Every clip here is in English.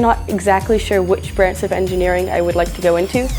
not exactly sure which branch of engineering I would like to go into.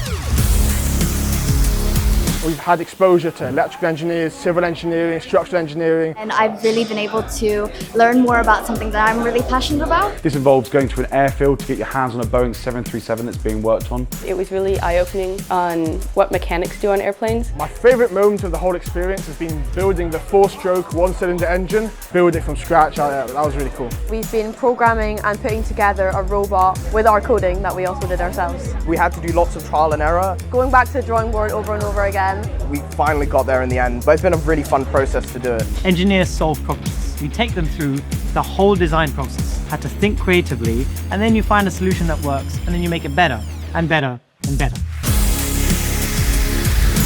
We've had exposure to electrical engineering, civil engineering, structural engineering. And I've really been able to learn more about something that I'm really passionate about. This involves going to an airfield to get your hands on a Boeing 737 that's being worked on. It was really eye-opening on what mechanics do on airplanes. My favourite moment of the whole experience has been building the 4-stroke, 1-cylinder engine, build it from scratch. That was really cool. We've been programming and putting together a robot with our coding that we also did ourselves. We had to do lots of trial and error. Going back to the drawing board over and over again. We finally got there in the end, but it's been a really fun process to do it. Engineers solve problems. You take them through the whole design process, had to think creatively, and then you find a solution that works, and then you make it better and better and better.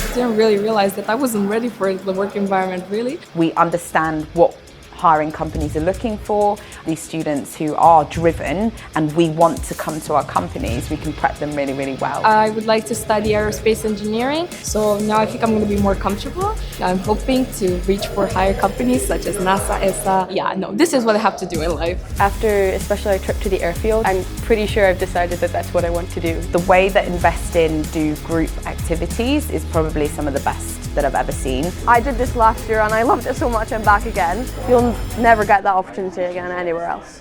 I didn't really realize that I wasn't ready for the work environment, really. We understand what hiring companies are looking for. These students who are driven and we want to come to our companies, we can prep them really, really well. I would like to study aerospace engineering, so now I think I'm going to be more comfortable. I'm hoping to reach for higher companies such as NASA, ESA. Yeah, no, this is what I have to do in life. After especially a trip to the airfield, I'm pretty sure I've decided that that's what I want to do. The way that InvestIN do group activities is probably some of the best that I've ever seen. I did this last year and I loved it so much I'm back again. You'll never get that opportunity again anywhere else.